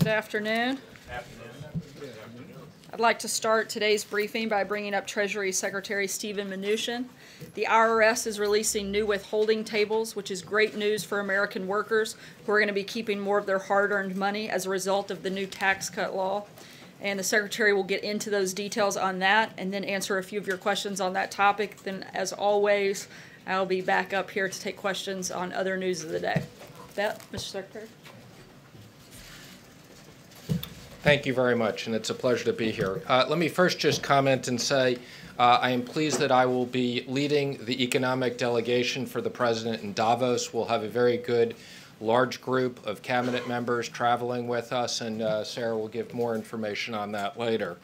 Good afternoon. I'd like to start today's briefing by bringing up Treasury Secretary Steven Mnuchin. The IRS is releasing new withholding tables, which is great news for American workers who are going to be keeping more of their hard-earned money as a result of the new tax cut law. And the Secretary will get into those details on that and then answer a few of your questions on that topic. Then, as always, I'll be back up here to take questions on other news of the day. That, Mr. Secretary? Thank you very much, and it's a pleasure to be here. Let me first just comment and say I am pleased that I will be leading the economic delegation for the President in Davos. We'll have a very good, large group of cabinet members traveling with us, and Sarah will give more information on that later.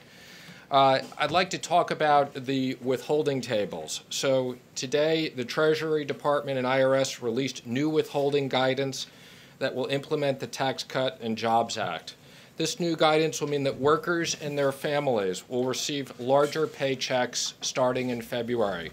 I'd like to talk about the withholding tables. So today, the Treasury Department and IRS released new withholding guidance that will implement the Tax Cut and Jobs Act. This new guidance will mean that workers and their families will receive larger paychecks starting in February.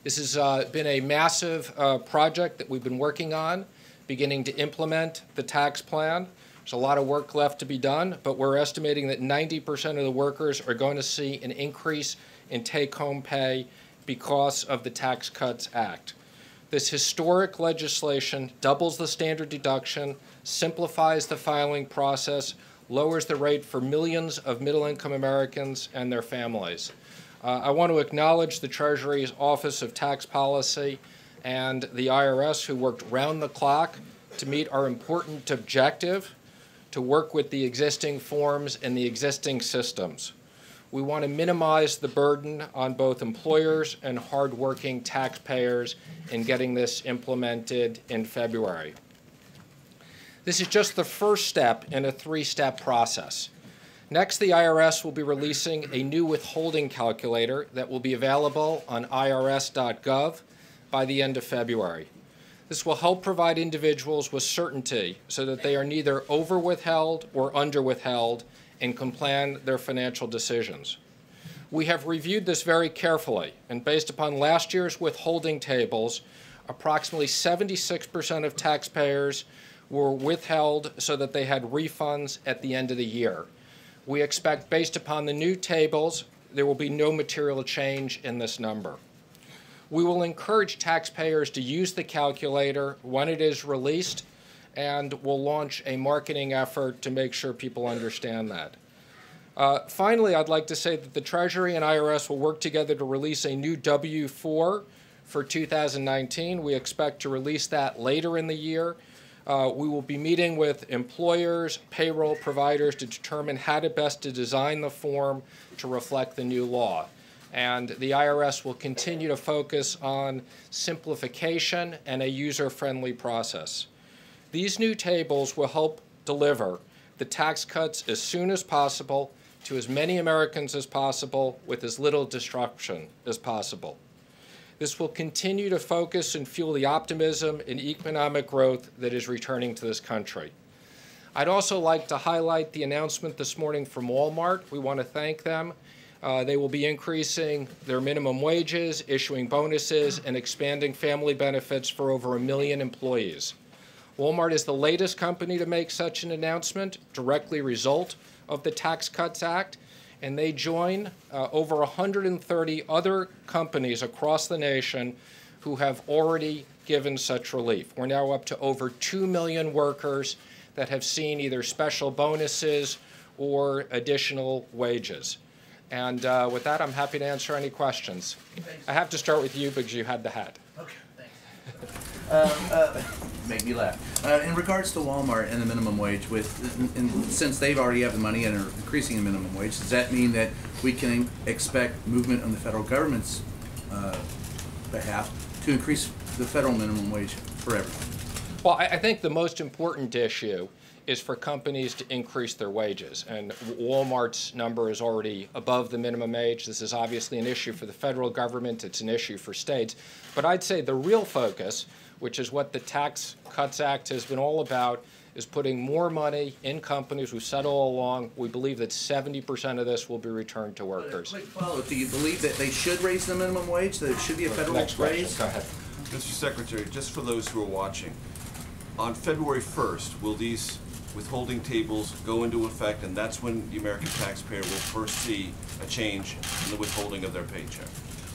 This has been a massive project that we've been working on, beginning to implement the tax plan. There's a lot of work left to be done, but we're estimating that 90% of the workers are going to see an increase in take-home pay because of the Tax Cuts Act. This historic legislation doubles the standard deduction, simplifies the filing process, lowers the rate for millions of middle-income Americans and their families. I want to acknowledge the Treasury's Office of Tax Policy and the IRS, who worked round the clock to meet our important objective to work with the existing forms and the existing systems. We want to minimize the burden on both employers and hardworking taxpayers in getting this implemented in February. This is just the first step in a three-step process. Next, the IRS will be releasing a new withholding calculator that will be available on irs.gov by the end of February. This will help provide individuals with certainty so that they are neither over-withheld or under-withheld and can plan their financial decisions. We have reviewed this very carefully, and based upon last year's withholding tables, approximately 76% of taxpayers were withheld so that they had refunds at the end of the year. We expect, based upon the new tables, there will be no material change in this number. We will encourage taxpayers to use the calculator when it is released, and we'll launch a marketing effort to make sure people understand that. Finally, I'd like to say that the Treasury and IRS will work together to release a new W-4 for 2019. We expect to release that later in the year. We will be meeting with employers, payroll providers to determine how to best design the form to reflect the new law. And the IRS will continue to focus on simplification and a user-friendly process. These new tables will help deliver the tax cuts as soon as possible to as many Americans as possible with as little disruption as possible. This will continue to focus and fuel the optimism in economic growth that is returning to this country. I'd also like to highlight the announcement this morning from Walmart. We want to thank them. They will be increasing their minimum wages, issuing bonuses, and expanding family benefits for over 1 million employees. Walmart is the latest company to make such an announcement, directly result of the Tax Cuts Act, and they join over 130 other companies across the nation who have already given such relief. We're now up to over 2 million workers that have seen either special bonuses or additional wages. And with that, I'm happy to answer any questions. Thanks. I have to start with you because you had the hat. Okay, thanks. Make me laugh. In regards to Walmart and the minimum wage, since they've already have the money and are increasing the minimum wage, does that mean that we can expect movement on the federal government's behalf to increase the federal minimum wage for everyone? Well, I think the most important issue is for companies to increase their wages. And Walmart's number is already above the minimum wage. This is obviously an issue for the federal government. It's an issue for states. But I'd say the real focus, which is what the Tax Cuts Act has been all about, is putting more money in companies. We've said all along, we believe that 70% of this will be returned to workers. Quick follow-up. Do you believe that they should raise the minimum wage, that it should be a federal raise? Go ahead. Mr. Secretary, just for those who are watching, on February 1st, will these withholding tables go into effect, and that's when the American taxpayer will first see a change in the withholding of their paycheck?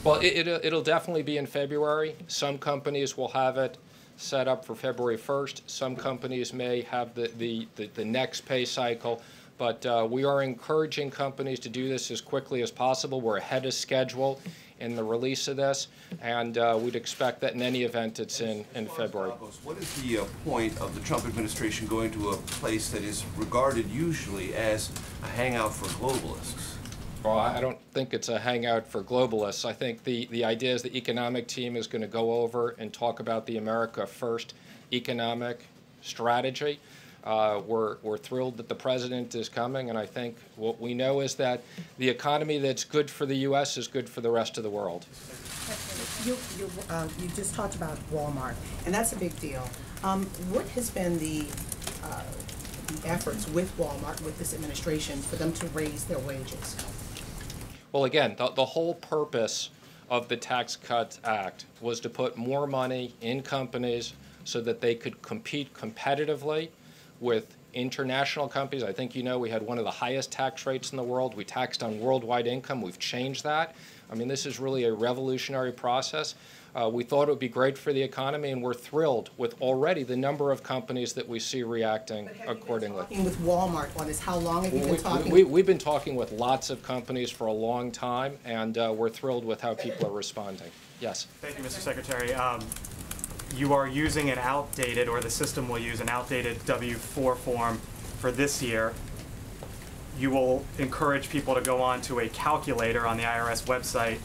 Well, it'll definitely be in February. Some companies will have it set up for February 1st. Some companies may have the next pay cycle. But we are encouraging companies to do this as quickly as possible. We're ahead of schedule in the release of this, and we'd expect that in any event it's in February. What is the point of the Trump administration going to a place that is regarded usually as a hangout for globalists? Well, I don't think it's a hangout for globalists. I think the idea is the economic team is going to go over and talk about the America First economic strategy. We're thrilled that the president is coming, and I think what we know is that the economy that's good for the U.S. is good for the rest of the world. You just talked about Walmart, and that's a big deal. What has been the efforts with Walmart, with this administration, for them to raise their wages? Well, again, the whole purpose of the Tax Cuts Act was to put more money in companies so that they could compete competitively with international companies. I think you know we had one of the highest tax rates in the world. We taxed on worldwide income. We've changed that. I mean, this is really a revolutionary process. We thought it would be great for the economy, and we're thrilled with already the number of companies that we see reacting accordingly. Talking with Walmart on this, how long have you been talking? We've been talking with lots of companies for a long time, and we're thrilled with how people are responding. Yes. Thank you, Mr. Secretary. You are using an outdated, or the system will use an outdated W-4 form for this year. You will encourage people to go on to a calculator on the IRS website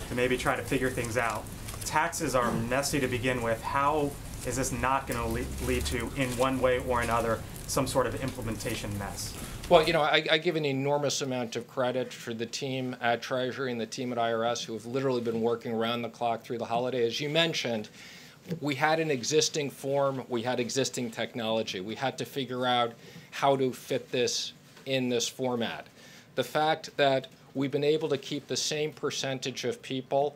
to maybe try to figure things out. Taxes are messy to begin with. How is this not going to lead to, in one way or another, some sort of implementation mess? Well, you know, I give an enormous amount of credit for the team at Treasury and the team at IRS who have literally been working around the clock through the holiday. As you mentioned, we had an existing form, we had existing technology. We had to figure out how to fit this in this format. The fact that we've been able to keep the same percentage of people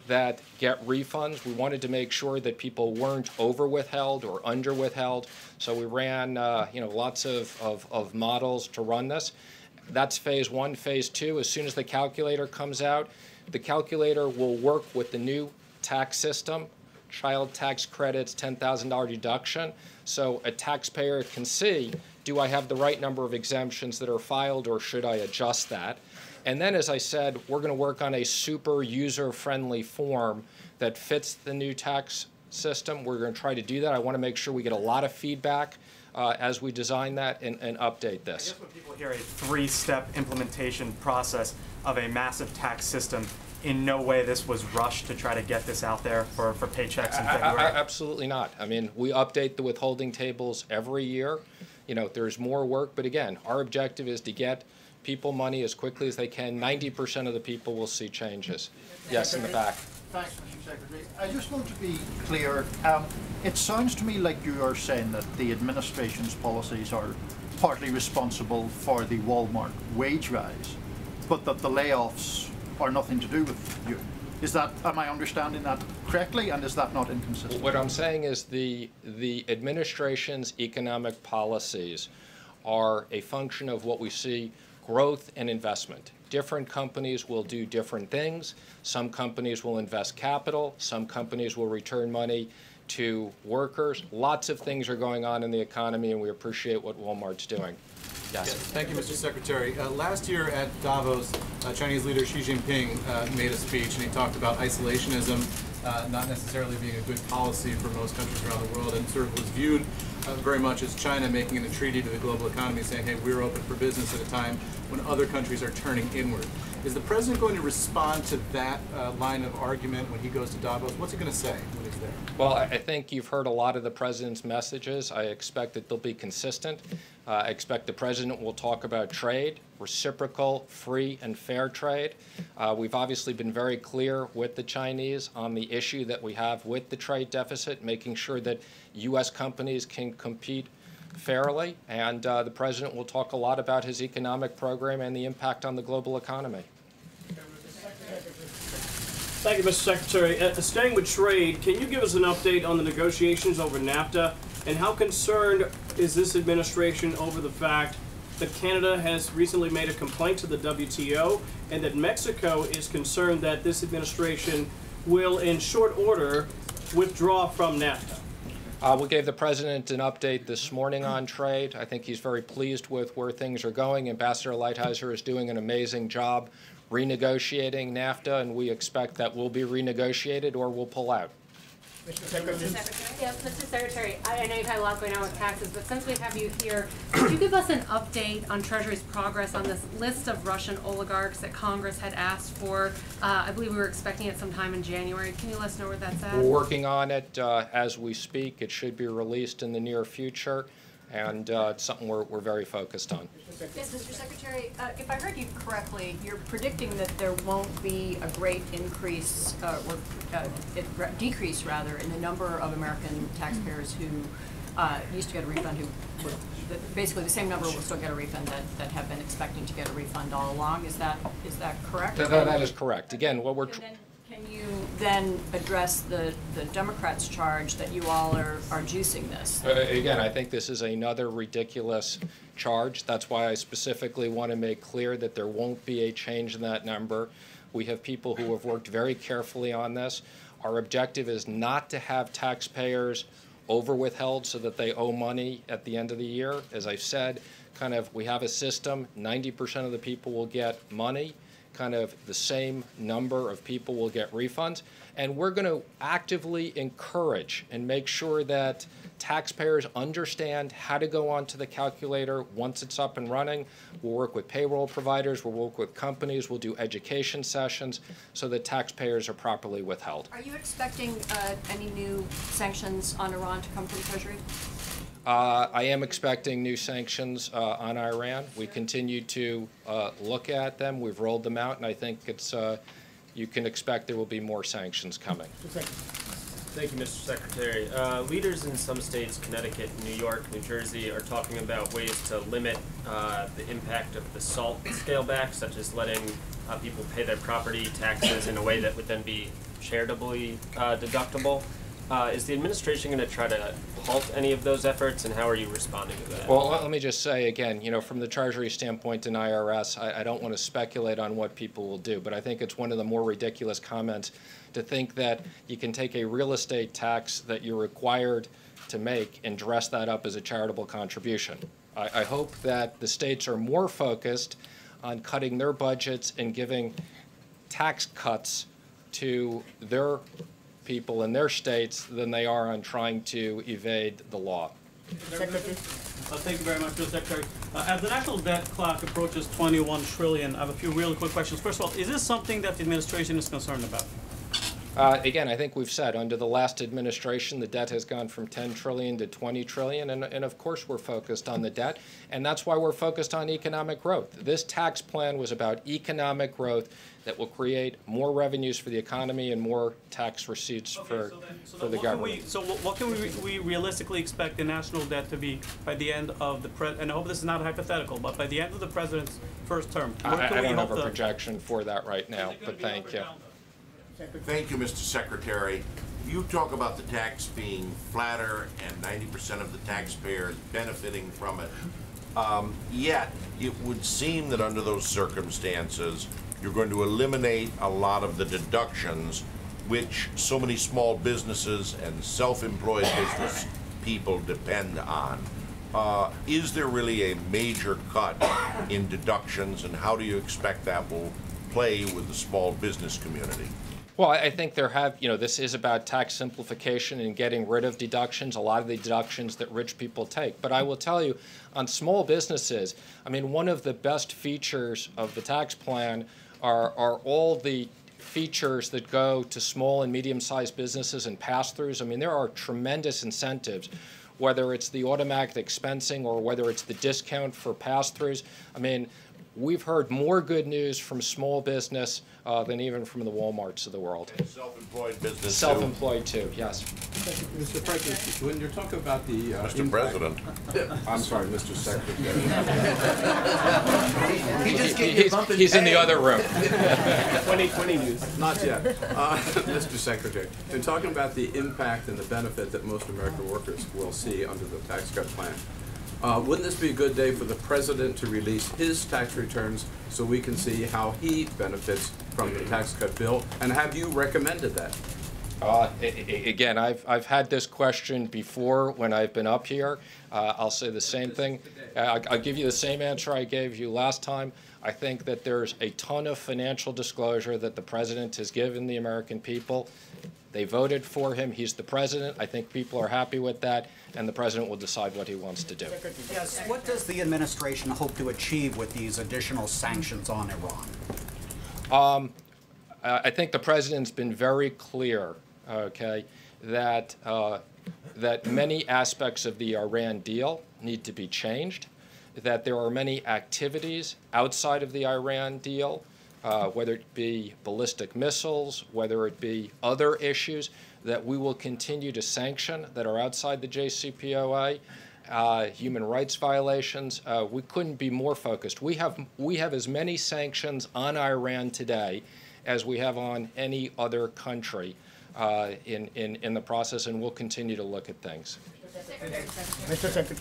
that get refunds, we wanted to make sure that people weren't over withheld or under withheld. So we ran lots of models to run this. That's phase one. Phase two, as soon as the calculator comes out, the calculator will work with the new tax system, child tax credits, $10,000 deduction. So a taxpayer can see, do I have the right number of exemptions that are filed, or should I adjust that? And then, as I said, we're going to work on a super user-friendly form that fits the new tax system. We're going to try to do that. I want to make sure we get a lot of feedback as we design that and update this. I guess when people hear a three-step implementation process of a massive tax system, in no way this was rushed to try to get this out there for paychecks in February? Absolutely not. I mean, we update the withholding tables every year. You know, there's more work, but again, our objective is to get people money as quickly as they can. 90% of the people will see changes. Yes, in the back. Thanks, Mr. Secretary. I just want to be clear. It sounds to me like you are saying that the administration's policies are partly responsible for the Walmart wage rise, but that the layoffs are nothing to do with you. Is that, am I understanding that correctly, and is that not inconsistent? What I'm saying is the administration's economic policies are a function of what we see: growth and investment. Different companies will do different things. Some companies will invest capital. Some companies will return money to workers. Lots of things are going on in the economy, and we appreciate what Walmart's doing. Yes. Thank you, Mr. Secretary. Last year at Davos, Chinese leader Xi Jinping made a speech, and he talked about isolationism not necessarily being a good policy for most countries around the world, and sort of was viewed very much as China making an entreaty to the global economy, saying, hey, we're open for business at a time when other countries are turning inward. Is the president going to respond to that line of argument when he goes to Davos? What's he going to say when he's there? Well, I think you've heard a lot of the president's messages. I expect that they'll be consistent. I expect the president will talk about trade, reciprocal, free, and fair trade. We've obviously been very clear with the Chinese on the issue that we have with the trade deficit, making sure that U.S. companies can compete fairly, and the president will talk a lot about his economic program and the impact on the global economy. Thank you, Mr. Secretary. Staying with trade, can you give us an update on the negotiations over NAFTA And how concerned is this administration over the fact that Canada has recently made a complaint to the WTO and that Mexico is concerned that this administration will, in short order, withdraw from NAFTA? We gave the president an update this morning on trade. I think he's very pleased with where things are going. Ambassador Lighthizer is doing an amazing job renegotiating NAFTA, and we expect that will be renegotiated or we'll pull out. Mr. Secretary? Yes, Mr. Secretary, I know you've had a lot going on with taxes, but since we have you here, could you give us an update on Treasury's progress on this list of Russian oligarchs that Congress had asked for? I believe we were expecting it sometime in January. Can you let us know where that's at? We're working on it as we speak. It should be released in the near future, and it's something we're very focused on. Yes, Mr. Secretary, if I heard you correctly, you're predicting that there won't be a great increase, decrease rather, in the number of American taxpayers who used to get a refund, who would, basically the same number will still get a refund that have been expecting to get a refund all along. Is that correct? That is correct. Again, what we're Can you then address the Democrats' charge that you all are juicing this? Again, I think this is another ridiculous charge. That's why I specifically want to make clear that there won't be a change in that number. We have people who have worked very carefully on this. Our objective is not to have taxpayers over-withheld so that they owe money at the end of the year. As I said, we have a system, 90% of the people will get money. The same number of people will get refunds, and we're going to actively encourage and make sure that taxpayers understand how to go onto the calculator once it's up and running. We'll work with payroll providers, we'll work with companies, we'll do education sessions so that taxpayers are properly withheld. Are you expecting any new sanctions on Iran to come from Treasury? I am expecting new sanctions on Iran. We continue to look at them. We've rolled them out, and I think you can expect there will be more sanctions coming. Thank you, Mr. Secretary. Leaders in some states, Connecticut, New York, New Jersey, are talking about ways to limit the impact of the SALT scale back, such as letting people pay their property taxes in a way that would then be charitably deductible. Is the administration going to try to halt any of those efforts, and how are you responding to that? Well, let me just say again, from the Treasury standpoint and IRS, I don't want to speculate on what people will do, but I think it's one of the more ridiculous comments to think that you can take a real estate tax that you're required to make and dress that up as a charitable contribution. I hope that the states are more focused on cutting their budgets and giving tax cuts to their people in their states than they are on trying to evade the law. Secretary. Thank you very much, Mr. Secretary. As the national debt clock approaches 21 trillion, I have a few really quick questions. First of all, is this something that the administration is concerned about? Again, I think we've said under the last administration, the debt has gone from 10 trillion to 20 trillion, and of course we're focused on the debt, and that's why we're focused on economic growth. This tax plan was about economic growth that will create more revenues for the economy and more tax receipts for the government. What can we realistically expect the national debt to be by the end of the and I hope this is not hypothetical, but by the end of the president's first term? I don't have a projection for that right now, but thank you. Thank you, Mr. Secretary. You talk about the tax being flatter and 90% of the taxpayers benefiting from it. Yet, it would seem that under those circumstances, you're going to eliminate a lot of the deductions which so many small businesses and self-employed business people depend on. Is there really a major cut in deductions, and how do you expect that will play with the small business community? Well, I think this is about tax simplification and getting rid of deductions, a lot of the deductions that rich people take. But I will tell you, on small businesses, one of the best features of the tax plan are all the features that go to small and medium-sized businesses and pass-throughs. There are tremendous incentives, whether it's the automatic expensing or whether it's the discount for pass-throughs. we've heard more good news from small business than even from the Walmarts of the world. And self-employed business. Self-employed too, yes. Mr. President, when you're talking about the Mr. President. I'm sorry, Mr. Secretary. He's in the other room. 2020 news. Not yet. Mr. Secretary, in talking about the impact and the benefit that most American workers will see under the tax cut plan, wouldn't this be a good day for the President to release his tax returns so we can see how he benefits from the tax cut bill? And have you recommended that? Again, I've had this question before when I've been up here. I'll say the same thing. I'll give you the same answer I gave you last time. I think that there's a ton of financial disclosure that the President has given the American people. They voted for him. He's the President. I think people are happy with that, and the President will decide what he wants to do. Yes, what does the administration hope to achieve with these additional sanctions on Iran? I think the President's been very clear, okay, that many aspects of the Iran deal need to be changed, that there are many activities outside of the Iran deal, whether it be ballistic missiles, whether it be other issues, that we will continue to sanction that are outside the JCPOA, human rights violations. We couldn't be more focused. We have as many sanctions on Iran today as we have on any other country in the process, and we'll continue to look at things. Mr. Secretary.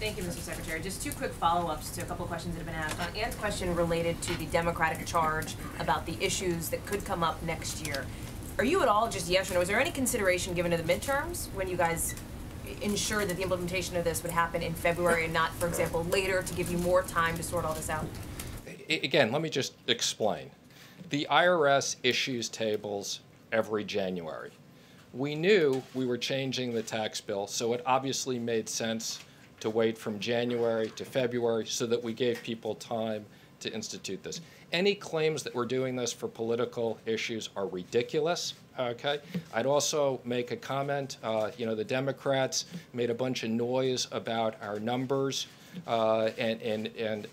Thank you, Mr. Secretary. Just two quick follow-ups to a couple of questions that have been asked. On Ann's question related to the Democratic charge about the issues that could come up next year, are you at all, just yes or no, is there any consideration given to the midterms when you guys ensure that the implementation of this would happen in February and not, for example, later to give you more time to sort all this out? Again, let me just explain. The IRS issues tables every January. We knew we were changing the tax bill, so it obviously made sense to wait from January to February so that we gave people time to institute this. Any claims that we're doing this for political issues are ridiculous, okay? I'd also make a comment, the Democrats made a bunch of noise about our numbers and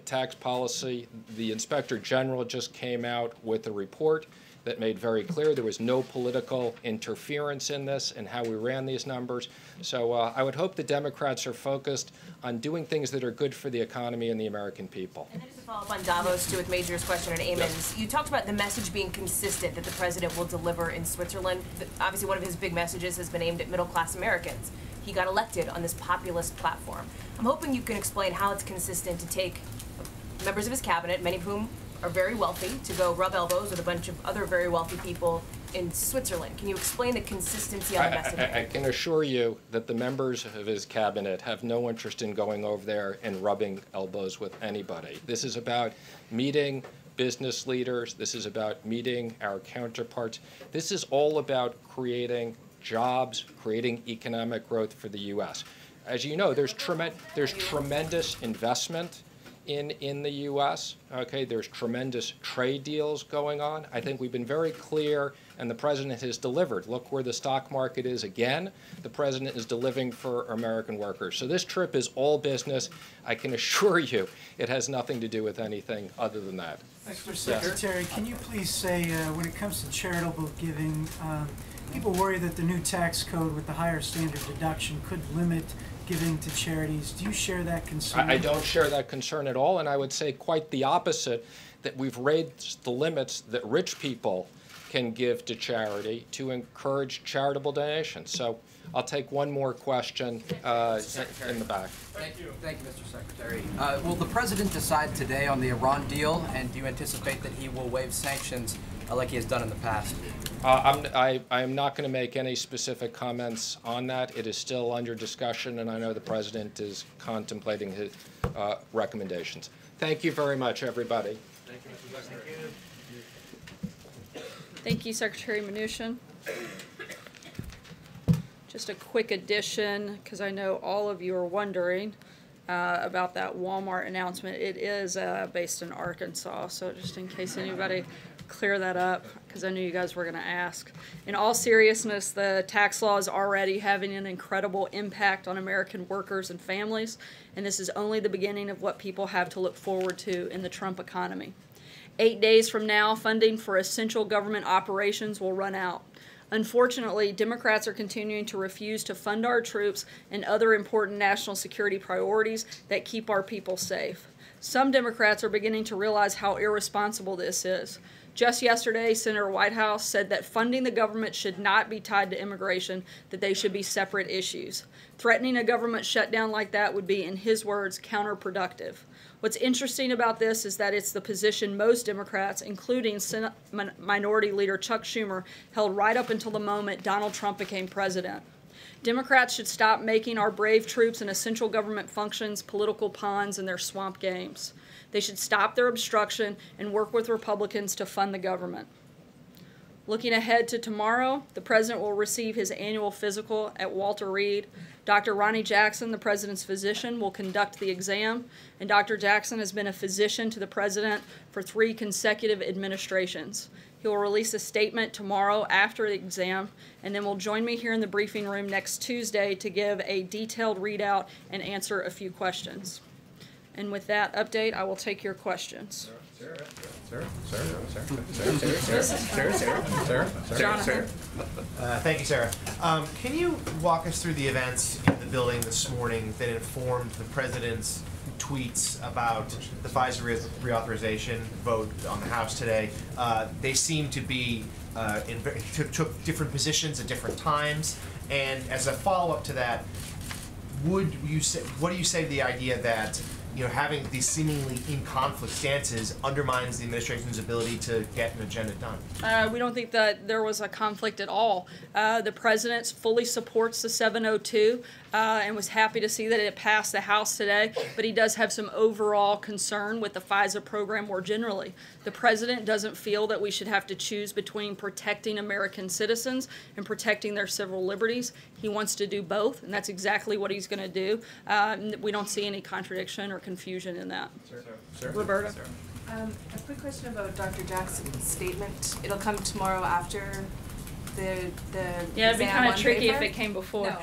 tax policy. The Inspector General just came out with a report that made very clear there was no political interference in this and how we ran these numbers. So I would hope the Democrats are focused on doing things that are good for the economy and the American people. And then just to follow up on Davos, too, with Major's question and Eamon's, you talked about the message being consistent that the President will deliver in Switzerland. Obviously, one of his big messages has been aimed at middle-class Americans. He got elected on this populist platform. I'm hoping you can explain how it's consistent to take members of his cabinet, many of whom are very wealthy, to go rub elbows with a bunch of other very wealthy people in Switzerland. Can you explain the consistency on the messaging? I can assure you that the members of his cabinet have no interest in going over there and rubbing elbows with anybody. This is about meeting business leaders. This is about meeting our counterparts. This is all about creating jobs, creating economic growth for the U.S. As you know, there's tremendous investment in the U.S. Okay, there's tremendous trade deals going on. I think we've been very clear, and the President has delivered. Look where the stock market is again. The President is delivering for American workers. So this trip is all business. I can assure you it has nothing to do with anything other than that. Mr. Secretary, can you please say, when it comes to charitable giving, people worry that the new tax code with the higher standard deduction could limit giving to charities. Do you share that concern? I don't share that concern at all, and I would say quite the opposite, that we've raised the limits that rich people can give to charity to encourage charitable donations. So I'll take one more question in the back. Thank you, Mr. Secretary. Will the President decide today on the Iran deal, and do you anticipate that he will waive sanctions like he has done in the past? I am not going to make any specific comments on that. It is still under discussion, and I know the President is contemplating his recommendations. Thank you very much, everybody. Thank you, Mr. Secretary. Thank you, Secretary Mnuchin. Just a quick addition, because I know all of you are wondering. about that Walmart announcement. It is based in Arkansas, so just in case anybody clear that up, because I knew you guys were going to ask. In all seriousness, the tax law is already having an incredible impact on American workers and families, and this is only the beginning of what people have to look forward to in the Trump economy. 8 days from now, funding for essential government operations will run out. Unfortunately, Democrats are continuing to refuse to fund our troops and other important national security priorities that keep our people safe. Some Democrats are beginning to realize how irresponsible this is. Just yesterday, Senator Whitehouse said that funding the government should not be tied to immigration, that they should be separate issues. Threatening a government shutdown like that would be, in his words, counterproductive. What's interesting about this is that it's the position most Democrats, including Senate Minority Leader Chuck Schumer, held right up until the moment Donald Trump became president. Democrats should stop making our brave troops and essential government functions political pawns in their swamp games. They should stop their obstruction and work with Republicans to fund the government. Looking ahead to tomorrow, the President will receive his annual physical at Walter Reed. Dr. Ronnie Jackson, the President's physician, will conduct the exam, and Dr. Jackson has been a physician to the President for 3 consecutive administrations. He will release a statement tomorrow after the exam, and then will join me here in the briefing room next Tuesday to give a detailed readout and answer a few questions. And with that update, I will take your questions. Thank you, Sarah. Can you walk us through the events in the building this morning that informed the President's tweets about the Fisa reauthorization vote on the House today? They seem to be took different positions at different times. And as a follow-up to that, what do you say to the idea that having these seemingly in conflict stances undermines the administration's ability to get an agenda done? We don't think that there was a conflict at all. The President fully supports the 702 and was happy to see that it passed the House today, but he does have some overall concern with the FISA program more generally. The President doesn't feel that we should have to choose between protecting American citizens and protecting their civil liberties. He wants to do both, and that's exactly what he's going to do. We don't see any contradiction or confusion in that. Roberta? A quick question about Dr. Jackson's statement. It'll come tomorrow after the yeah, it'd be kind of tricky paper? if it came before. No,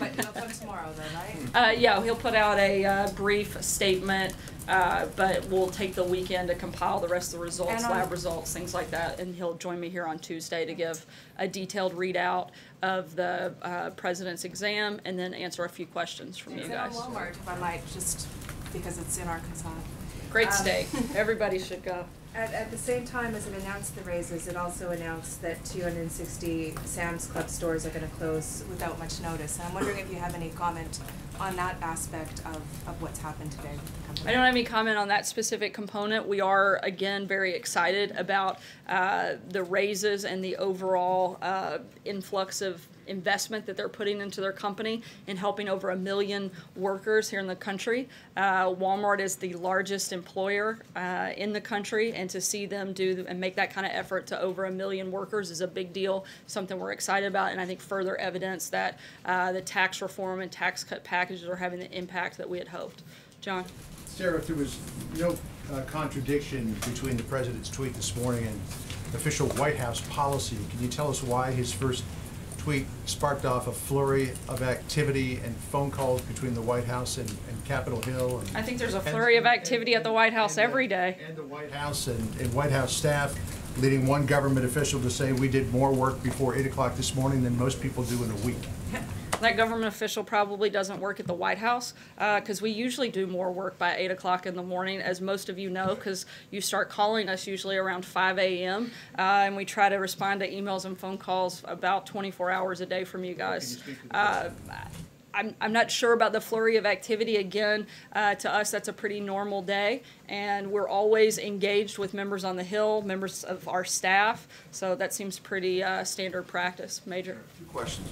but it'll come tomorrow though, right? Yeah, he'll put out a brief statement, but we'll take the weekend to compile the rest of the results, lab results, things like that, and he'll join me here on Tuesday to give a detailed readout of the President's exam and then answer a few questions from you guys. On Walmart, if I might, just because it's in Arkansas. Great state. Everybody should go. At the same time as it announced the raises, it also announced that 260 Sam's Club stores are going to close without much notice. And I'm wondering if you have any comment on that aspect of what's happened today with the company. I don't have any comment on that specific component. We are, again, very excited about the raises and the overall influx of investment that they're putting into their company and helping over 1 million workers here in the country. Walmart is the largest employer in the country, and to see them do and make that kind of effort to over 1 million workers is a big deal, something we're excited about, and I think further evidence that the tax reform and tax cut packages are having the impact that we had hoped. John? Sarah, if there was no contradiction between the President's tweet this morning and official White House policy, can you tell us why his first tweet sparked off a flurry of activity and phone calls between the White House and Capitol Hill? And, I think there's a flurry of activity at the White House every day. And the White House and White House staff leading one government official to say we did more work before 8 o'clock this morning than most people do in a week. That government official probably doesn't work at the White House because we usually do more work by 8 o'clock in the morning, as most of you know, because you start calling us usually around 5 a.m. And we try to respond to emails and phone calls about 24 hours a day from you guys. I'm not sure about the flurry of activity. Again, to us, that's a pretty normal day, and we're always engaged with members on the Hill, members of our staff, so that seems pretty standard practice. Major? 2 questions.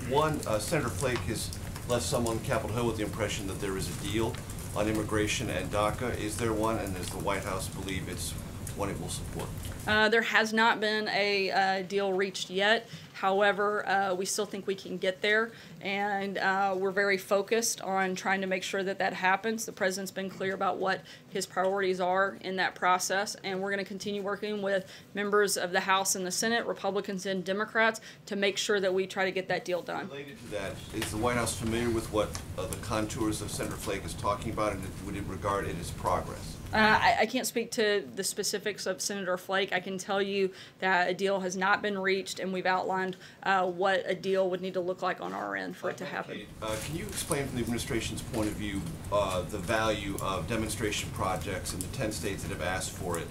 One, Senator Flake has left some on Capitol Hill with the impression that there is a deal on immigration and DACA. Is there one, and does the White House believe it's one it will support? There has not been a deal reached yet. However, we still think we can get there, and we're very focused on trying to make sure that that happens. The president's been clear about what his priorities are in that process, and we're going to continue working with members of the House and the Senate, Republicans and Democrats, to make sure that we try to get that deal done. Related to that, is the White House familiar with what the contours of Senator Flake is talking about, and would it regard it as progress? I can't speak to the specifics of Senator Flake. I can tell you that a deal has not been reached, and we've outlined what a deal would need to look like on our end for it to happen. Can you explain from the administration's point of view the value of demonstration projects in the 10 states that have asked for it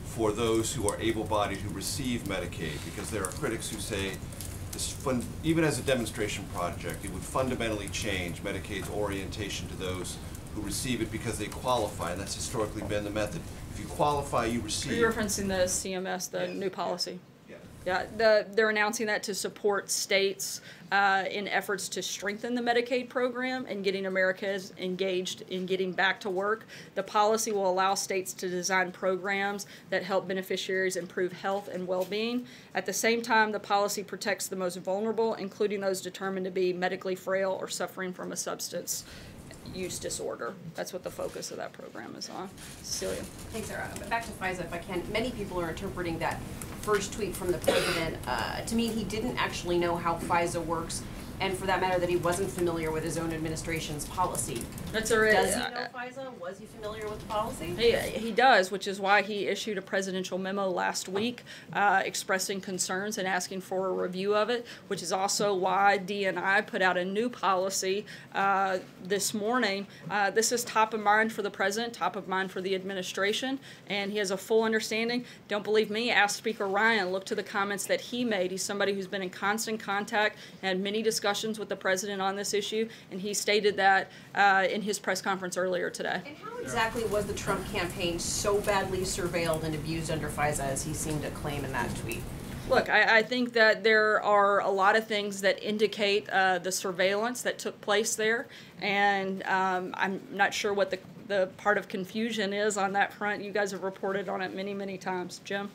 for those who are able-bodied who receive Medicaid? Because there are critics who say even as a demonstration project, it would fundamentally change Medicaid's orientation to those who receive it because they qualify, and that's historically been the method. If you qualify, you receive. Are you referencing the CMS, the new policy? Yeah. Yeah, they're announcing that to support states in efforts to strengthen the Medicaid program and getting Americans engaged in getting back to work. The policy will allow states to design programs that help beneficiaries improve health and well-being. At the same time, the policy protects the most vulnerable, including those determined to be medically frail or suffering from a substance use disorder. That's what the focus of that program is on. Cecilia. Thanks, Sarah. Back to FISA, if I can. Many people are interpreting that first tweet from the president to mean he didn't actually know how FISA works, and for that matter, that he wasn't familiar with his own administration's policy. That's already. Does he know FISA? Was he familiar with the policy? He does, which is why he issued a presidential memo last week expressing concerns and asking for a review of it, which is also why DNI put out a new policy this morning. This is top of mind for the president, top of mind for the administration, and he has a full understanding. Don't believe me? Ask Speaker Ryan. Look to the comments that he made. He's somebody who's been in constant contact and had many discussions with the president on this issue, and he stated that in his press conference earlier today. And how exactly was the Trump campaign so badly surveilled and abused under FISA as he seemed to claim in that tweet? Look, I think that there are a lot of things that indicate the surveillance that took place there, and I'm not sure what the part of confusion is on that front. You guys have reported on it many, many times. Jim?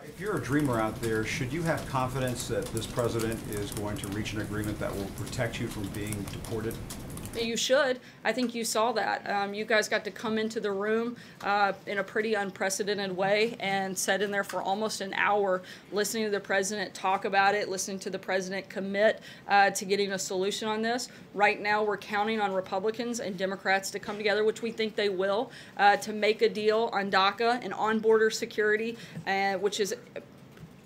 If you're a dreamer out there, should you have confidence that this president is going to reach an agreement that will protect you from being deported? You should. I think you saw that. You guys got to come into the room in a pretty unprecedented way and sat in there for almost an hour listening to the president talk about it, listening to the president commit to getting a solution on this. Right now we're counting on Republicans and Democrats to come together, which we think they will, to make a deal on DACA and on border security, which is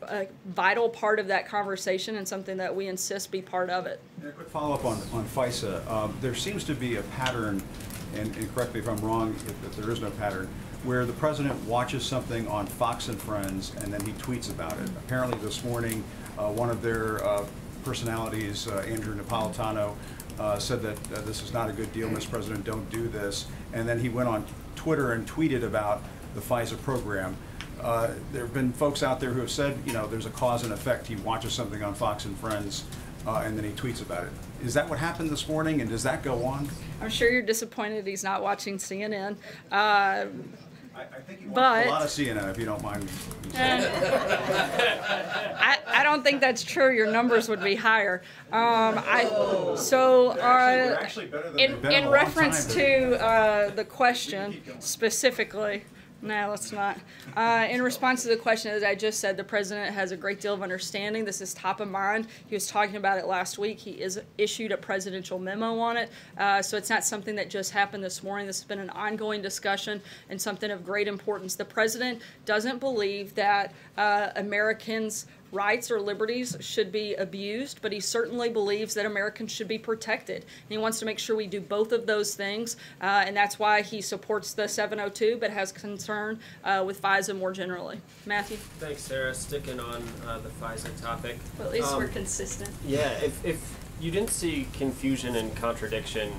a vital part of that conversation and something that we insist be part of it. And a quick follow-up on FISA. There seems to be a pattern, and correct me if I'm wrong if there is no pattern, where the president watches something on Fox and Friends and then he tweets about it. Apparently this morning, one of their personalities, Andrew Napolitano, said that this is not a good deal, Mr. President, don't do this. And then he went on Twitter and tweeted about the FISA program. There have been folks out there who have said, you know, there's a cause and effect. He watches something on Fox and Friends, and then he tweets about it. Is that what happened this morning, and does that go on? I'm sure you're disappointed he's not watching CNN. I think you watch a lot of CNN, if you don't mind me saying. I don't think that's true. Your numbers would be higher. In reference to the question specifically, no, let's not. In response to the question, as I just said, the president has a great deal of understanding. This is top of mind. He was talking about it last week. He issued a presidential memo on it. So it's not something that just happened this morning. This has been an ongoing discussion and something of great importance. The president doesn't believe that Americans' rights or liberties should be abused, but he certainly believes that Americans should be protected. And he wants to make sure we do both of those things, and that's why he supports the 702, but has concern with FISA more generally. Matthew? Thanks, Sarah. Sticking on the FISA topic. Well, at least we're consistent. Yeah, if you didn't see confusion and contradiction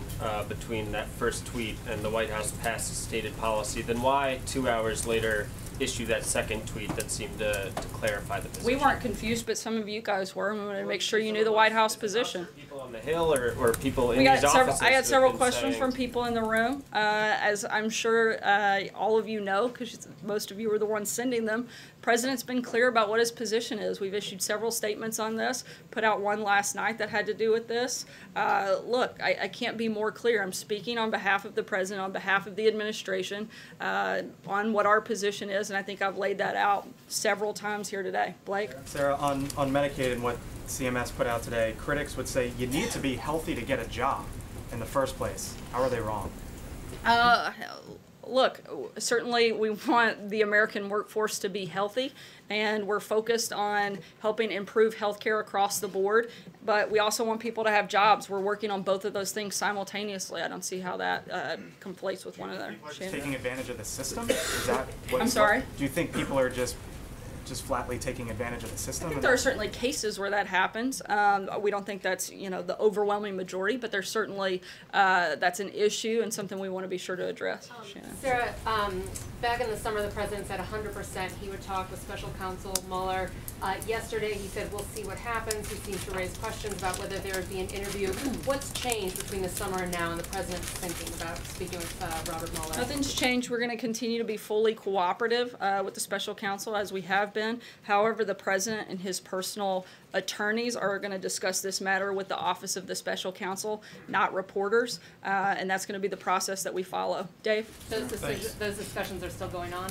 between that first tweet and the White House past stated policy, then why 2 hours later issue that second tweet that seemed to clarify the position? We weren't confused, but some of you guys were. We wanted to make sure you knew the White House position. People on the Hill or people in these offices? I got several questions from people in the room. As I'm sure all of you know, because most of you were the ones sending them, President's been clear about what his position is. We've issued several statements on this, put out one last night that had to do with this. Look, I can't be more clear. I'm speaking on behalf of the President, on behalf of the administration, on what our position is, and I think I've laid that out several times here today. Blake? Sarah, on Medicaid and what CMS put out today, critics would say you need to be healthy to get a job in the first place. How are they wrong? Look, certainly we want the American workforce to be healthy, and we're focused on helping improve healthcare across the board, but we also want people to have jobs. We're working on both of those things simultaneously. I don't see how that conflates with one another. People are just taking advantage of the system? Is that what I'm sorry? Do you think people are just flatly taking advantage of the system? I think there are certainly cases where that happens. We don't think that's the overwhelming majority, but there's certainly that's an issue and something we want to be sure to address. Sarah, back in the summer, the president said 100% he would talk with Special Counsel Mueller. Yesterday, he said we'll see what happens. He seemed to raise questions about whether there would be an interview. What's changed between the summer and now, and the president's thinking about speaking with Robert Mueller? Nothing's changed. We're going to continue to be fully cooperative with the special counsel as we have been. However, the president and his personal attorneys are going to discuss this matter with the Office of the Special Counsel, not reporters, and that's going to be the process that we follow. Dave? Those discussions are still going on?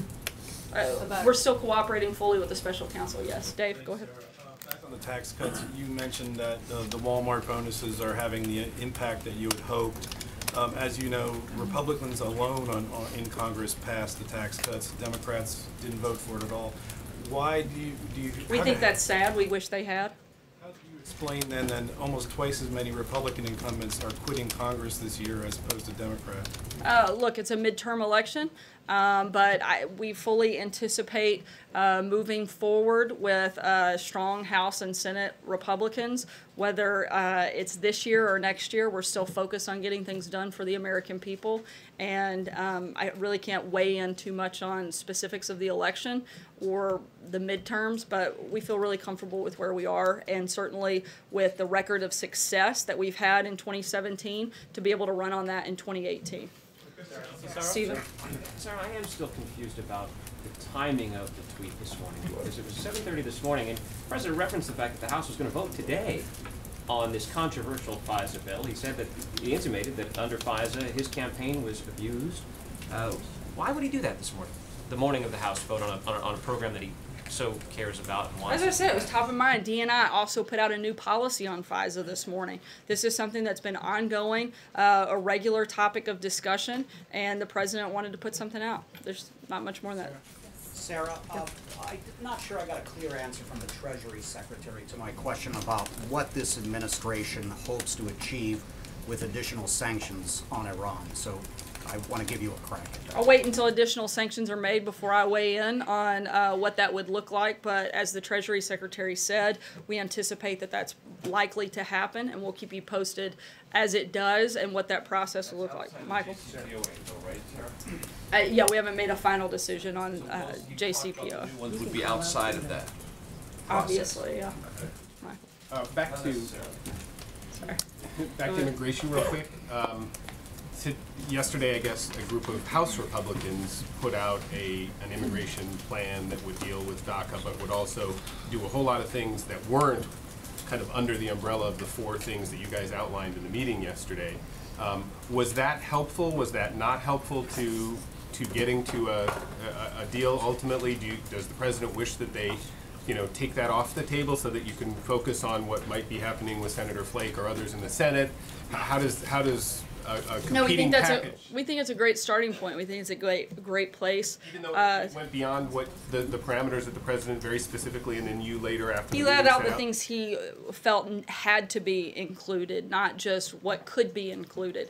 We're still cooperating fully with the special counsel, yes. Dave, go ahead. Back on the tax cuts, you mentioned that the Walmart bonuses are having the impact that you had hoped. As you know, Republicans alone in Congress passed the tax cuts. Democrats didn't vote for it at all. Why do you We think that's sad. We wish they had. How do you explain then that almost twice as many Republican incumbents are quitting Congress this year as opposed to Democrats? Look, it's a midterm election, but we fully anticipate moving forward with strong House and Senate Republicans. Whether it's this year or next year, we're still focused on getting things done for the American people. And I really can't weigh in too much on specifics of the election or the midterms, but we feel really comfortable with where we are, and certainly with the record of success that we've had in 2017 to be able to run on that in 2018. Stephen? Sarah, I am still confused about the timing of the tweet this morning, because it was 7:30 this morning, and the president referenced the fact that the House was going to vote today on this controversial Fisa bill. He said that he intimated that under Fisa, his campaign was abused. Why would he do that this morning? The morning of the House vote on a program that he so cares about and wants. As I said, it was top of mind. DNI also put out a new policy on Fisa this morning. This is something that's been ongoing, a regular topic of discussion, and the president wanted to put something out. There's not much more than that. Sarah, I'm not sure I got a clear answer from the Treasury Secretary to my question about what this administration hopes to achieve with additional sanctions on Iran. So I want to give you a crack at that. I'll wait until additional sanctions are made before I weigh in on what that would look like, but as the Treasury Secretary said, we anticipate that that's likely to happen, and we'll keep you posted as it does and what that process will look like. Michael? Yeah, we haven't made a final decision on JCPO. New ones would be outside of that. Obviously, yeah. Back to immigration real quick. Yesterday, I guess, a group of House Republicans put out an immigration plan that would deal with DACA, but would also do a whole lot of things that weren't kind of under the umbrella of the four things that you guys outlined in the meeting yesterday. Was that helpful? Was that not helpful to getting to a deal ultimately? Does the president wish that they take that off the table so that you can focus on what might be happening with Senator Flake or others in the Senate? How does no, we think it's a great starting point. We think it's a great place. Even though it went beyond what the parameters that the president very specifically, and then you later after he laid out the things he felt had to be included, not just what could be included.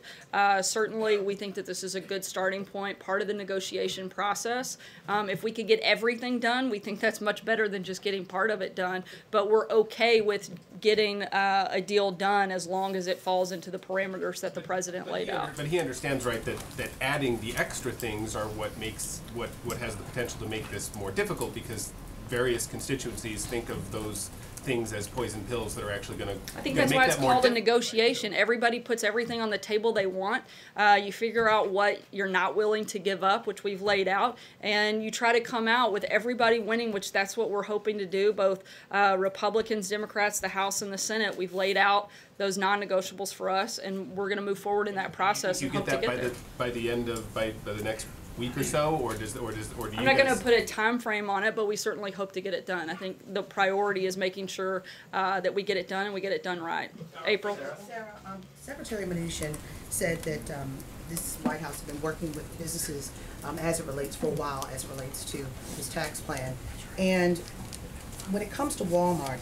Certainly, we think that this is a good starting point, part of the negotiation process. If we could get everything done, we think that's much better than just getting part of it done. But we're okay with getting a deal done as long as it falls into the parameters that the president laid out. But he understands, right, that adding the extra things are what makes what has the potential to make this more difficult, because various constituencies think of those things as poison pills that are actually going to I think that's why it's called a negotiation. Everybody puts everything on the table they want. You figure out what you're not willing to give up, which we've laid out, and you try to come out with everybody winning, which that's what we're hoping to do, both Republicans, Democrats, the House, and the Senate. We've laid out those non-negotiables for us, and we're going to move forward in that process and hope to get there. By the next week or so, or do you I'm not going to put a time frame on it, but we certainly hope to get it done. I think the priority is making sure that we get it done and we get it done right. April? Sarah, Secretary Mnuchin said that this White House has been working with businesses as it relates for a while, as it relates to his tax plan. And when it comes to Walmart,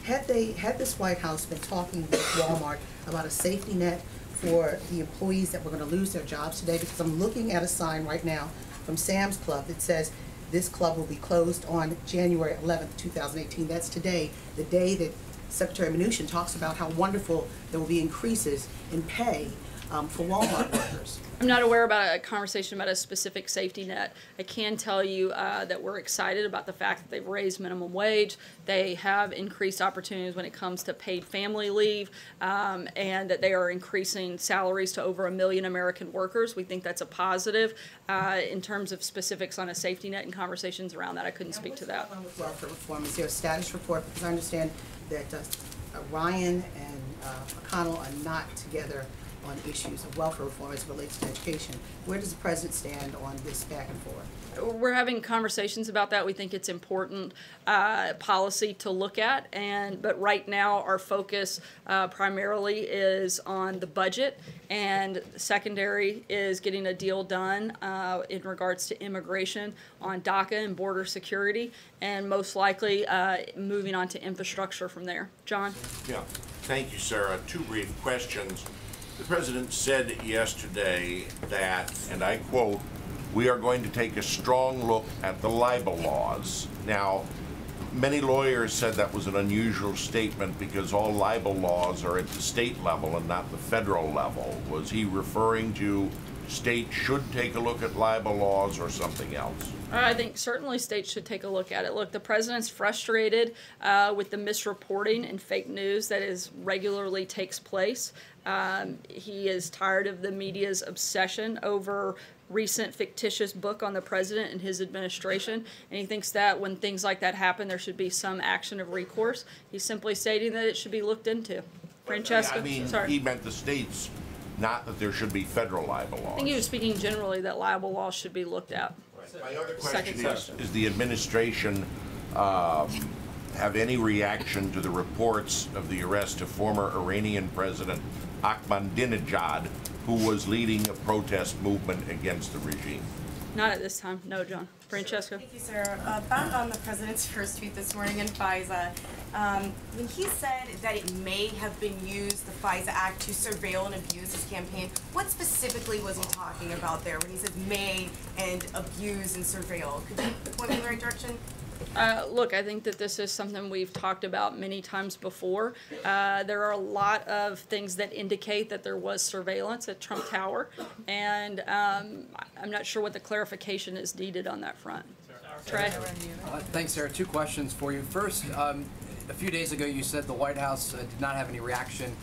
had this White House been talking with Walmart about a safety net for the employees that were going to lose their jobs today? Because I'm looking at a sign right now from Sam's Club that says this club will be closed on January 11th, 2018. That's today, the day that Secretary Mnuchin talks about how wonderful there will be increases in pay for Walmart workers. I'm not aware about a conversation about a specific safety net. I can tell you that we're excited about the fact that they've raised minimum wage. They have increased opportunities when it comes to paid family leave, and that they are increasing salaries to over 1 million American workers. We think that's a positive. In terms of specifics on a safety net and conversations around that, I couldn't speak to that. Welfare reform, is there a status report? Because I understand that Ryan and McConnell are not together on issues of welfare reform as it relates to education. Where does the president stand on this back and forth? We're having conversations about that. We think it's important policy to look at, but right now our focus primarily is on the budget, and secondary is getting a deal done in regards to immigration on DACA and border security, and most likely moving on to infrastructure from there. John? Yeah, thank you, Sarah. Two brief questions. The President said yesterday that, and I quote, "We are going to take a strong look at the libel laws." Now, many lawyers said that was an unusual statement because all libel laws are at the state level and not the federal level. Was he referring to states should take a look at libel laws or something else? I think certainly states should take a look at it. Look, the president's frustrated with the misreporting and fake news that regularly takes place. He is tired of the media's obsession over recent fictitious book on the president and his administration, and he thinks that when things like that happen, there should be some action of recourse. He's simply stating that it should be looked into. Francesca? I mean, Sorry. he meant the states, not that there should be federal libel laws. I think he was speaking generally that libel laws should be looked at. My other question is the administration have any reaction to the reports of the arrest of former Iranian President Ahmadinejad, who was leading a protest movement against the regime? Not at this time, no, John. Francesca? Thank you, Sarah. Back on the president's first tweet this morning in FISA, when he said that it may have been used, the FISA Act, to surveil and abuse his campaign, what specifically was he talking about there when he said may and abuse and surveil? Could you point me in the right direction? Look, I think that this is something we've talked about many times before. There are a lot of things that indicate that there was surveillance at Trump Tower, and I'm not sure what the clarification is needed on that front. Trey? Thanks, Sarah. Two questions for you. First, a few days ago you said the White House did not have any reaction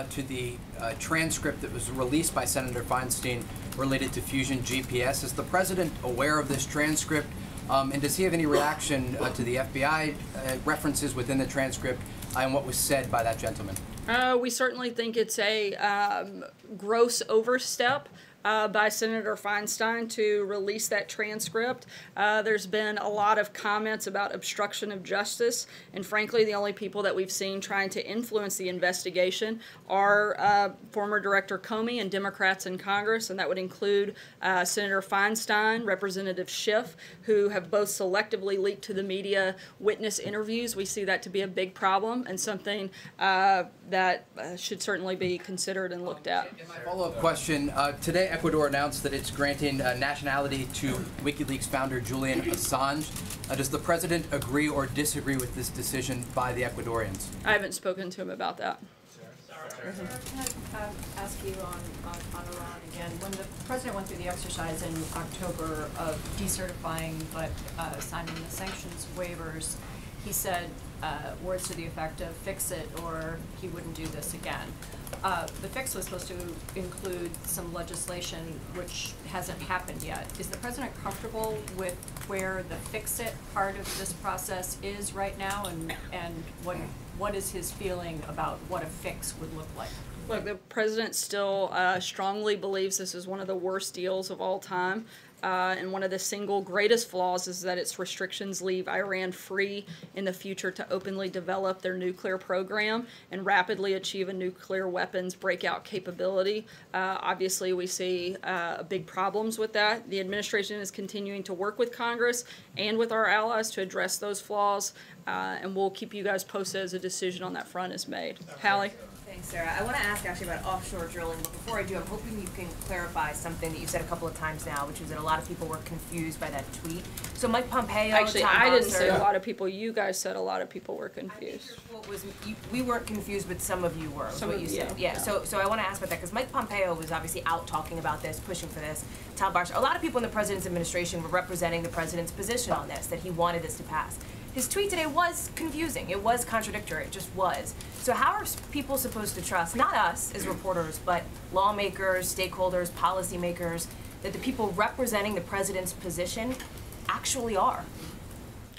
to the transcript that was released by Senator Feinstein related to Fusion GPS. Is the president aware of this transcript? And does he have any reaction to the FBI references within the transcript and what was said by that gentleman? We certainly think it's a gross overstep by Senator Feinstein to release that transcript. There's been a lot of comments about obstruction of justice, and frankly, the only people that we've seen trying to influence the investigation are former Director Comey and Democrats in Congress, and that would include Senator Feinstein, Representative Schiff, who have both selectively leaked to the media witness interviews. We see that to be a big problem and something that should certainly be considered and looked at. My follow-up question, today Ecuador announced that it's granting nationality to WikiLeaks founder Julian Assange. Does the president agree or disagree with this decision by the Ecuadorians? I haven't spoken to him about that. Can I ask you on Iran again? When the president went through the exercise in October of decertifying but signing the sanctions waivers, he said words to the effect of "fix it" or he wouldn't do this again. The fix was supposed to include some legislation which hasn't happened yet. Is the president comfortable with where the "fix it" part of this process is right now, and what is his feeling about what a fix would look like? Look, the president still strongly believes this is one of the worst deals of all time. And one of the single greatest flaws is that its restrictions leave Iran free in the future to openly develop their nuclear program and rapidly achieve a nuclear weapons breakout capability. Obviously, we see big problems with that. The administration is continuing to work with Congress and with our allies to address those flaws, and we'll keep you guys posted as a decision on that front is made. Hallie? Thanks, Sarah. I want to ask actually about offshore drilling, but before I do, I'm hoping you can clarify something that you said a couple of times now, which was that a lot of people were confused by that tweet. So Mike Pompeo, Actually, Tom I didn't Bosser, say a lot of people. You guys said a lot of people were confused. What was we weren't confused, but some of you were. Some what of you you, said. Yeah. So I want to ask about that because Mike Pompeo was obviously out talking about this, pushing for this. Tom Bosser, a lot of people in the president's administration were representing the president's position on this, that he wanted this to pass. His tweet today was confusing. It was contradictory. It just was. So how are people supposed to trust, not us as reporters, but lawmakers, stakeholders, policymakers, that the people representing the president's position actually are?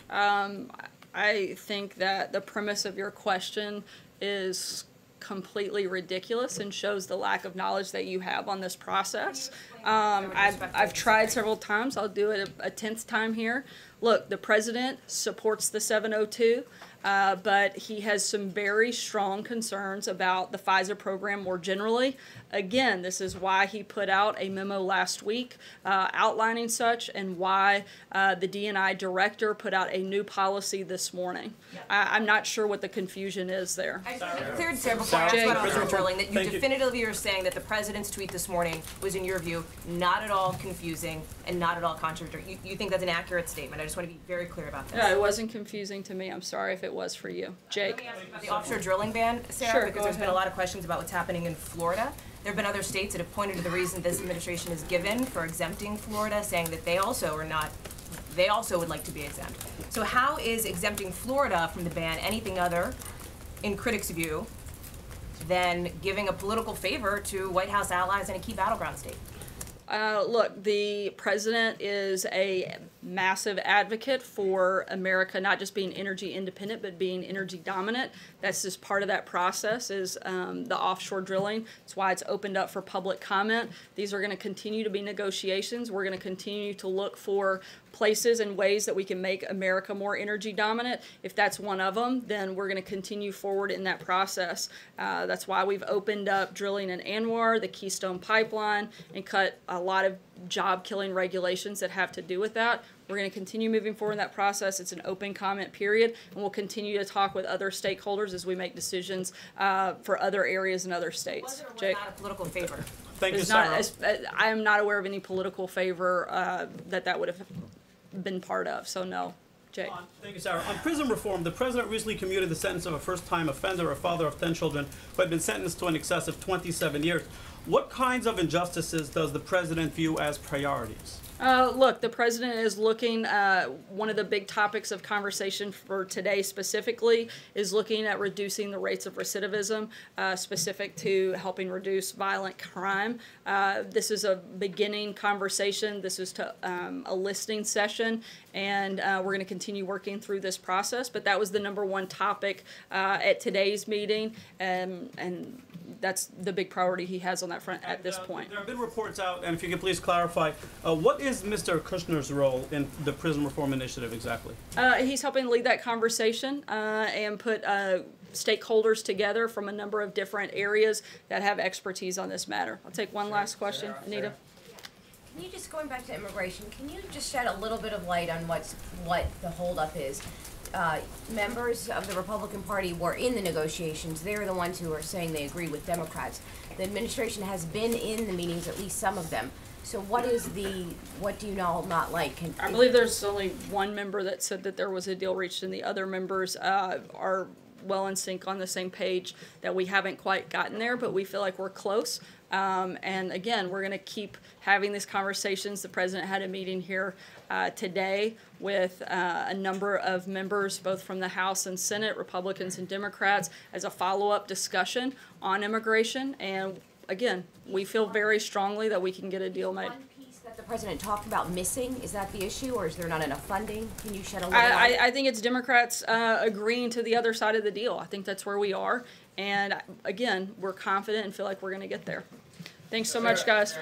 I think that the premise of your question is completely ridiculous and shows the lack of knowledge that you have on this process. I've tried several times. I'll do it a 10th time here. Look, the president supports the 702, but he has some very strong concerns about the FISA program more generally. Again, this is why he put out a memo last week outlining such, and why the D&I director put out a new policy this morning. I'm not sure what the confusion is there. I cleared Sarah before I asked about offshore drilling that you definitively are saying that the president's tweet this morning was, in your view, not at all confusing and not at all contradictory. You think that's an accurate statement? I just want to be very clear about this. Yeah, it wasn't confusing to me. I'm sorry if it was for you. Jake? Let me ask you about the offshore drilling ban, Sarah, Sure, because go there's ahead. been a lot of questions about what's happening in Florida. There have been other states that have pointed to the reason this administration is given for exempting Florida, saying that they also are not, they also would like to be exempt. So how is exempting Florida from the ban anything other, in critics' view, than giving a political favor to White House allies in a key battleground state? Look, the president is a massive advocate for America not just being energy independent, but being energy dominant. That's just part of that process is the offshore drilling. That's why it's opened up for public comment. These are going to continue to be negotiations. We're going to continue to look for places and ways that we can make America more energy dominant. If that's one of them, then we're going to continue forward in that process. That's why we've opened up drilling in Anwar, the Keystone Pipeline, and cut a lot of job-killing regulations that have to do with that. We're going to continue moving forward in that process. It's an open comment period, and we'll continue to talk with other stakeholders as we make decisions for other areas and other states. Jake? Not a political favor. Thank you, Sarah. I am not aware of any political favor that would have been part of, so no. Jake? Thank you, Sarah. On prison reform, the president recently commuted the sentence of a first-time offender, a father of 10 children, who had been sentenced to an excess of 27 years. What kinds of injustices does the president view as priorities? Look, the president is looking, one of the big topics of conversation for today specifically is looking at reducing the rates of recidivism, specific to helping reduce violent crime. This is a beginning conversation. This is to a listening session, and we're going to continue working through this process. But that was the #1 topic at today's meeting, and that's the big priority he has on that front at this point. There have been reports out, and if you could please clarify, what is Mr. Kushner's role in the prison reform initiative exactly? He's helping lead that conversation and put stakeholders together from a number of different areas that have expertise on this matter. I'll take one last question. Anita? Can you just, going back to immigration, can you just shed a little bit of light on what the holdup is? Members of the Republican Party were in the negotiations. They're the ones who are saying they agree with Democrats. The administration has been in the meetings, at least some of them. So what do you all not like? I believe there's only one member that said that there was a deal reached, and the other members are well in sync on the same page that we haven't quite gotten there, but we feel like we're close. And again, we're going to keep having these conversations. The president had a meeting here today with a number of members, both from the House and Senate, Republicans and Democrats, as a follow-up discussion on immigration. And again, we feel very strongly that we can get a deal made. One piece that the president talked about missing, is that the issue, or is there not enough funding? Can you shed a little light? I think it's Democrats agreeing to the other side of the deal. I think that's where we are. And again, we're confident and feel like we're going to get there. Thanks so much, guys.